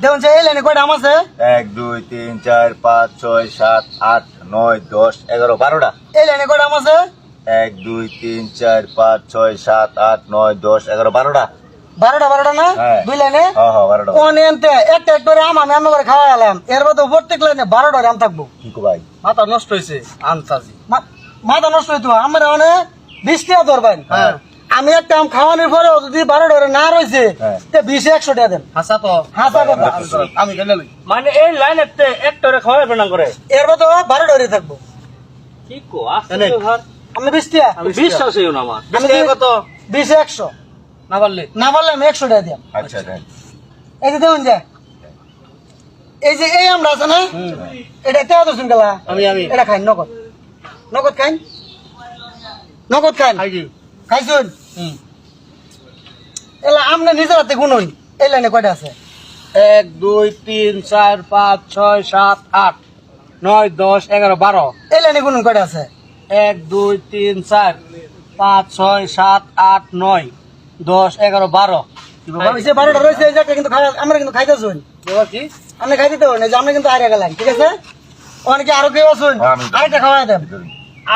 দেখুন এই লাইনে কয়টা আম আছে? 1 2 3 4 5 6 7 8 9 10 11 12টা। এই লাইনে কয়টা আম আছে? 1 2 3 4 5 6 7 8 9 10 11 12টা। 12টা না? হ্যাঁ। দুই লাইনে? হ্যাঁ হ্যাঁ 12টা। অনেন্তে একটা করে আম আমি করে খাওয়া গেলাম। এর মধ্যে প্রত্যেক লাইনে 12টা আম থাকবো। কি কো ভাই? মাথা নষ্ট হয়েছে আনসাজি। মাথা নষ্ট হইতো আমার মানে 20 টাকা ধরবেন। হ্যাঁ। আমি একটা আম খাওয়ানোর পরে যদি 12টা না রয়েছে হ্যাঁ। 20 100 টাকা দেন। হাসা তো হাসা কথা। আমি গেলে লই। মানে এই লাইনেতে একটা খাওয়াবে না করে এর মধ্যে 12টা থাকবো। কি কো আসলে ঘর আমি 20 টাকা। আমি বিশ্বাস হইও না আমার আমি কত 20 100 না পারলে না বললে আমি 100 টাকা দিলাম। আচ্ছা দেন। এই যে দেখুন যে এই যে এই আমরা আছে না এটা তেও দর্শন গেলা আমি এটা খাই নগদ নগদ খাই নগদ খাই খাইছি। খাইছুন এলা আমনে নিজের হাতে গুনুন এই লাইনে কয়টা আছে? 1 2 3 4 5 6 7 8 9 10 11 12। এই লাইনে গুনুন কয়টা আছে? 1 2 3 4 5 6 7 8 9 10 11 12। ওই যে 12টা রয়েছে এই যে একটা কিন্তু খাওয়া আমরা কিন্তু খাইতেছুন কি আপনি খাই দিতে হবে না যে আমরা কিন্তু হারিয়ে গেলাম ঠিক আছে অনেকে আরো কেউ আসুন আরেকটা খাওয়া দেন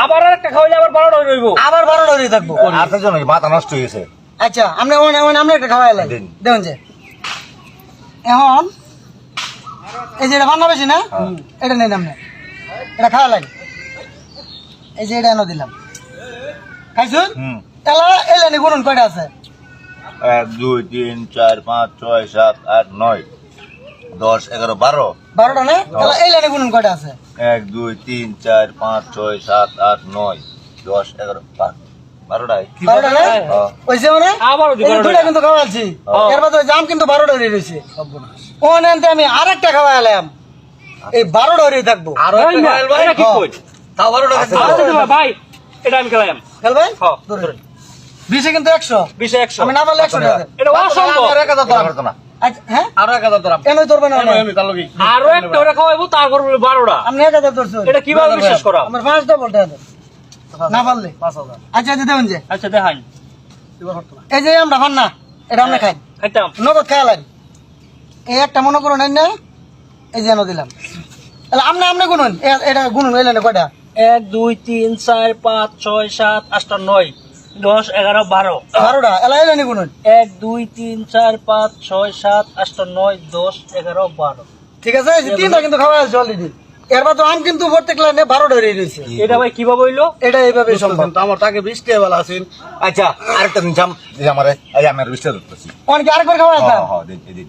আবার একটা খাওয়াইলে আবার 12টা রইব আবার 12টা রয়ে থাকবো আর তো জন্য মাথা নষ্ট হয়ে গেছে। আচ্ছা আপনি আমরা একটা খাওয়া এলাম দিন। দেখুন যে এখন এই যে এটা বান্না বেশি না এটা নেই আপনি এটা খাওয়া লাগে এই যে এটা এনে দিলাম খাইছুন হুম। এলা এলানি গুনুন কয়টা আছে? 1 2 3 4 5 6 7 8 9 10 11 12। 12টা না এলা এলানি গুনুন কয়টা আছে? 1 2 3 4 5 6 7 8 9 10 11 12টাই। 12টা না হ্যাঁ। ওই যে মানে আবারও এই যে 12টা। দুইটা কিন্তু খাওয়াচ্ছি এর বাদে জাম কিন্তু 12টা রয়েছে ওনেনতে আমি আরেকটা খাওয়া এলাম এই 12টা রয়ে থাকবো আরো ওই একটা না, খাইল ভাই এটা কি কই তাও 12টা আচ্ছা, খাইছে। আচ্ছা, ভাই এটা আমি খেলাম খেল ভাই হ্যাঁ। ধরুন 20 কিন্তু 100 20 100 আমি না বললে 100 টাকা দেন। এটা অসম্ভব আর 1000 এটা ধরাম। পারতো না। আচ্ছা হ্যাঁ আরো 1000 ধরাম। কেন ধরবেন না আমি তার লগি। আরো একটা ওরা খাওয়াইবো তারপর 12টা আপনি 1000 ধরছেন এটা কিভাবে বিশ্বাস করা আমার 5টা বলতে হবে না পারলে 5000 আচ্ছা আচ্ছা দেখুন যে আচ্ছা দেখাই এবার হতো না। এই যে আমরা খান না এটা আমরা খাই খাইতাম নগদ খেয়াল এই একটা মনে করুন না এই যে এনে দিলাম তাহলে আপনি গুনুন এটা গুনুন এই লাইনে কয়টা? 1 2 3 4 5 6 7 8 9 10 11 12 12টা এলা এই লাইনে গুনুন 1 2 3 4 5 6 7 8 9 10 11 12 ঠিক আছে এই যে তিনটা কিন্তু খাওয়া আছে অলরেডি এর বাদ আম কিন্তু প্রত্যেক লাইনে 12টা রয়েছে এটা ভাই কিভাবে হইলো এটা এইভাবে সম্ভব কিন্তু আমার তাকে 20 টাকা বেলা আছেন। আচ্ছা আরেকটা দিন জাম আমারে এই আমার বিস্তার করতেছি। অনেকে আরেকবার খাওয়া আছে হ্যাঁ হ্যাঁ দিন দিন।